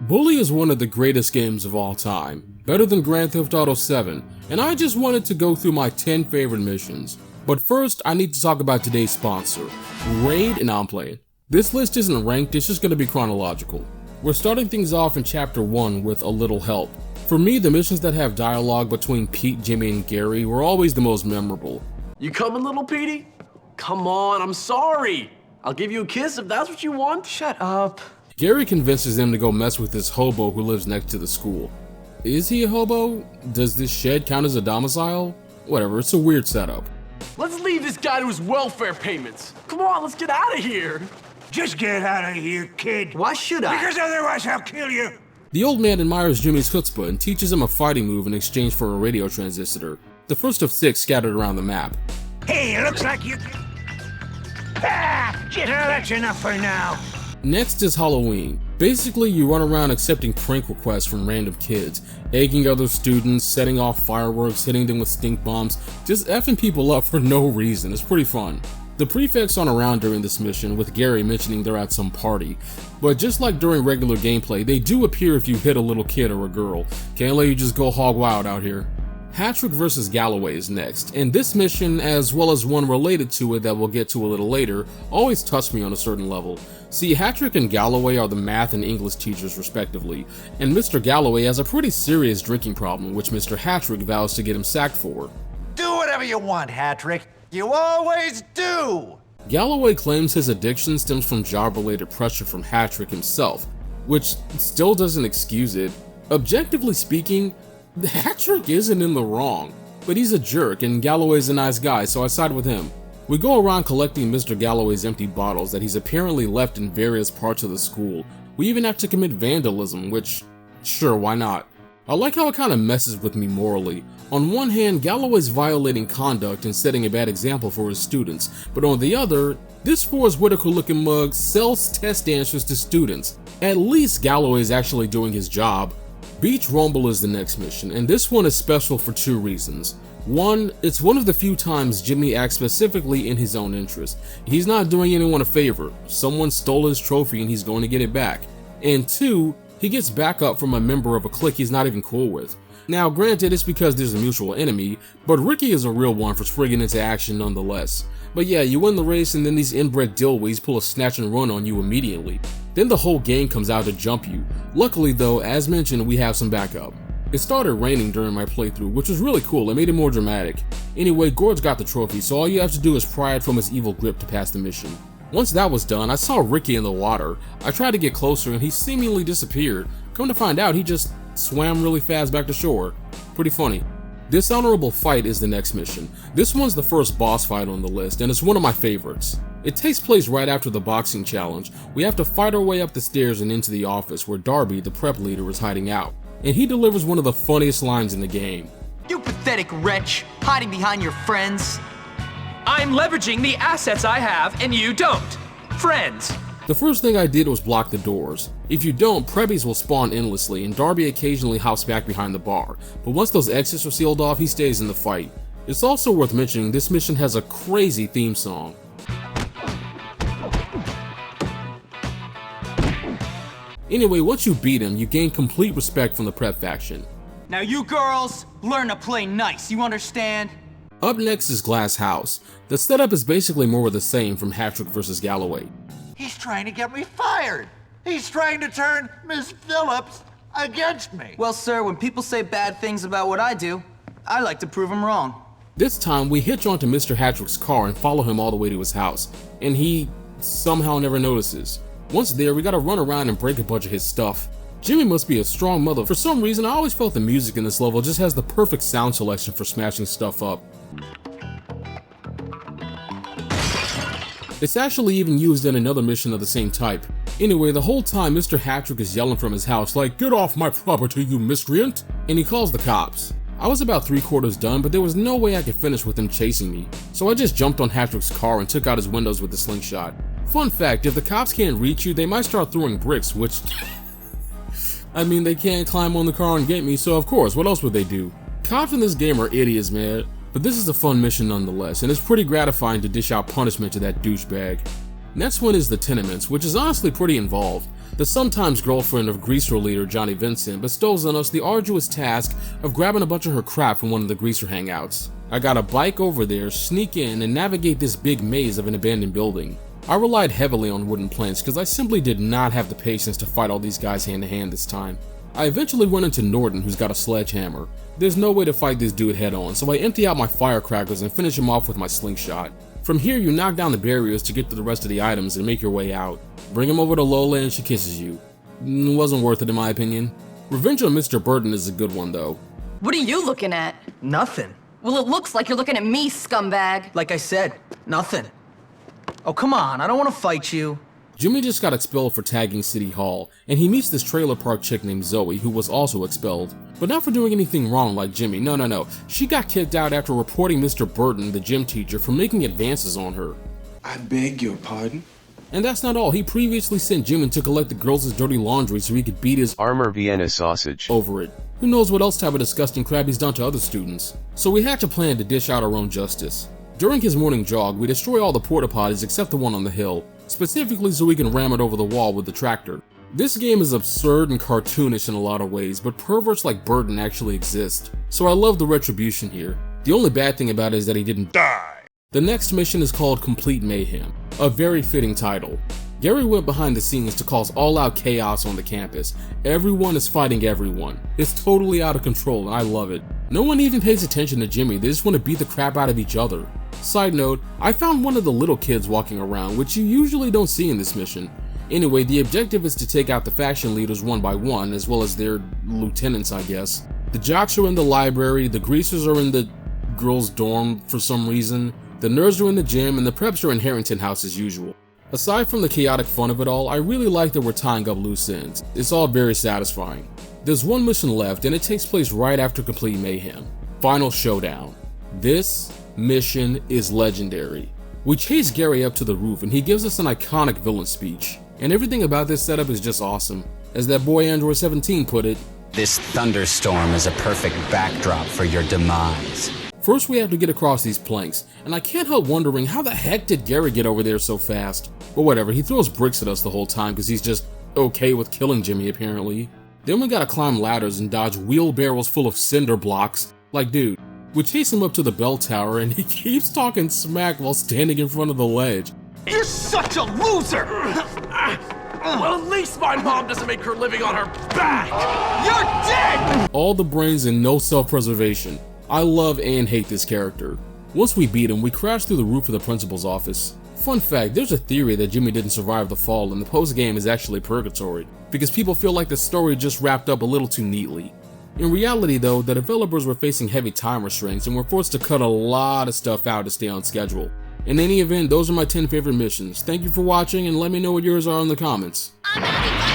Bully is one of the greatest games of all time, better than Grand Theft Auto 7, and I just wanted to go through my 10 favorite missions. But first, I need to talk about today's sponsor, Raid, and I'm playing. This list isn't ranked, it's just going to be chronological. We're starting things off in Chapter 1 with a little help. For me, the missions that have dialogue between Pete, Jimmy, and Gary were always the most memorable. You coming, little Petey? Come on, I'm sorry. I'll give you a kiss if that's what you want. Shut up. Gary convinces them to go mess with this hobo who lives next to the school. Is he a hobo? Does this shed count as a domicile? Whatever, it's a weird setup. Let's leave this guy to his welfare payments. Come on, let's get out of here. Just get out of here, kid. Why should I? Because otherwise I'll kill you. The old man admires Jimmy's chutzpah and teaches him a fighting move in exchange for a radio transistor, the first of 6 scattered around the map. Hey, looks like you... that's enough for now. Next is Halloween. Basically, you run around accepting prank requests from random kids, egging other students, setting off fireworks, hitting them with stink bombs, just effing people up for no reason. It's pretty fun. The prefects aren't around during this mission, with Gary mentioning they're at some party, but just like during regular gameplay, they do appear if you hit a little kid or a girl. Can't let you just go hog wild out here. Hattrick vs. Galloway is next, and this mission, as well as one related to it that we'll get to a little later, always touched me on a certain level. See, Hattrick and Galloway are the math and English teachers respectively, and Mr. Galloway has a pretty serious drinking problem, which Mr. Hattrick vows to get him sacked for. Do whatever you want, Hattrick. You always do! Galloway claims his addiction stems from job-related pressure from Hattrick himself, which still doesn't excuse it. Objectively speaking, Hattrick isn't in the wrong, but he's a jerk and Galloway's a nice guy, so I side with him. We go around collecting Mr. Galloway's empty bottles that he's apparently left in various parts of the school. We even have to commit vandalism, which, sure, why not? I like how it kind of messes with me morally. On one hand, Galloway's violating conduct and setting a bad example for his students, but on the other, this Forrest Whitaker looking mug sells test answers to students. At least Galloway's actually doing his job. Beach Rumble is the next mission, and this one is special for 2 reasons. One, it's one of the few times Jimmy acts specifically in his own interest. He's not doing anyone a favor. Someone stole his trophy and he's going to get it back. And 2, he gets backup from a member of a clique he's not even cool with. Now granted, it's because there's a mutual enemy, but Ricky is a real one for springing into action nonetheless. But yeah, you win the race and then these inbred dillweeds pull a snatch and run on you immediately. Then the whole gang comes out to jump you. Luckily though, as mentioned, we have some backup. It started raining during my playthrough, which was really cool. It made it more dramatic. Anyway, Gord's got the trophy, so all you have to do is pry it from his evil grip to pass the mission. Once that was done, I saw Ricky in the water. I tried to get closer and he seemingly disappeared. Come to find out, he just swam really fast back to shore. Pretty funny. Dishonorable Fight is the next mission. This one's the first boss fight on the list, and it's one of my favorites. It takes place right after the boxing challenge. We have to fight our way up the stairs and into the office where Darby, the prep leader, is hiding out. And he delivers one of the funniest lines in the game. You pathetic wretch, hiding behind your friends. I'm leveraging the assets I have and you don't. Friends. The first thing I did was block the doors. If you don't, Prebbies will spawn endlessly and Darby occasionally hops back behind the bar, but once those exits are sealed off, he stays in the fight. It's also worth mentioning this mission has a crazy theme song. Anyway, once you beat him, you gain complete respect from the prep faction. Now you girls, learn to play nice, you understand? Up next is Glass House. The setup is basically more of the same from Hattrick vs. Galloway. He's trying to get me fired. He's trying to turn Miss Phillips against me. Well, sir, when people say bad things about what I do, I like to prove them wrong. This time, we hitch onto Mr. Hattrick's car and follow him all the way to his house, and he somehow never notices. Once there, we gotta run around and break a bunch of his stuff. Jimmy must be a strong mother. For some reason, I always felt the music in this level just has the perfect sound selection for smashing stuff up. It's actually even used in another mission of the same type. Anyway, the whole time Mr. Hattrick is yelling from his house like, "Get off my property, you miscreant!" And he calls the cops. I was about 3/4 done, but there was no way I could finish with him chasing me. So I just jumped on Hattrick's car and took out his windows with the slingshot. Fun fact, if the cops can't reach you, they might start throwing bricks, which... I mean, they can't climb on the car and get me, so of course, what else would they do? Cops in this game are idiots, man. But this is a fun mission nonetheless, and it's pretty gratifying to dish out punishment to that douchebag. Next one is the tenements, which is honestly pretty involved. the sometimes girlfriend of Greaser leader Johnny Vincent, bestows on us the arduous task of grabbing a bunch of her crap from one of the Greaser hangouts. I gotta bike over there, sneak in, and navigate this big maze of an abandoned building. I relied heavily on wooden planks because I simply did not have the patience to fight all these guys hand to hand this time. I eventually run into Norton, who's got a sledgehammer. There's no way to fight this dude head on, so I empty out my firecrackers and finish him off with my slingshot. From here, you knock down the barriers to get to the rest of the items and make your way out. Bring him over to Lola and she kisses you. Wasn't worth it in my opinion. Revenge on Mr. Burton is a good one though. What are you looking at? Nothing. Well, it looks like you're looking at me, scumbag. Like I said, nothing. Oh, come on, I don't want to fight you. Jimmy just got expelled for tagging City Hall, and he meets this trailer park chick named Zoe who was also expelled. But not for doing anything wrong like Jimmy, no. She got kicked out after reporting Mr. Burton, the gym teacher, for making advances on her. I beg your pardon? And that's not all, he previously sent Jimmy to collect the girls' dirty laundry so he could beat his armor Vienna sausage over it. Who knows what else type of disgusting crap he's done to other students. So we hatch a plan to dish out our own justice. During his morning jog, we destroy all the porta potties except the one on the hill, specifically so we can ram it over the wall with the tractor. This game is absurd and cartoonish in a lot of ways, but perverts like Burton actually exist, so I love the retribution here. The only bad thing about it is that he didn't die. The next mission is called Complete Mayhem, a very fitting title. Gary went behind the scenes to cause all-out chaos on the campus. Everyone is fighting everyone. It's totally out of control and I love it. No one even pays attention to Jimmy, they just want to beat the crap out of each other. Side note, I found one of the little kids walking around, which you usually don't see in this mission. Anyway, the objective is to take out the faction leaders one by one, as well as their lieutenants, I guess. The jocks are in the library, the greasers are in the girls' dorm for some reason, the nerds are in the gym, and the preps are in Harrington House as usual. Aside from the chaotic fun of it all, I really like that we're tying up loose ends. It's all very satisfying. There's one mission left, and it takes place right after Complete Mayhem. Final Showdown. This mission is legendary. We chase Gary up to the roof and he gives us an iconic villain speech. And everything about this setup is just awesome. As that boy Android 17 put it, "This thunderstorm is a perfect backdrop for your demise." First we have to get across these planks, and I can't help wondering how the heck did Gary get over there so fast? But whatever, he throws bricks at us the whole time because he's just okay with killing Jimmy apparently. Then we gotta climb ladders and dodge wheelbarrows full of cinder blocks. Like dude, we chase him up to the bell tower and he keeps talking smack while standing in front of the ledge. You're such a loser! Well, at least my mom doesn't make her living on her back! You're dead! All the brains and no self-preservation. I love and hate this character. Once we beat him, we crash through the roof of the principal's office. Fun fact, there's a theory that Jimmy didn't survive the fall and the post-game is actually purgatory, because people feel like the story just wrapped up a little too neatly. In reality though, the developers were facing heavy time restraints and were forced to cut a lot of stuff out to stay on schedule. In any event, those are my 10 favorite missions. Thank you for watching and let me know what yours are in the comments. I'm not even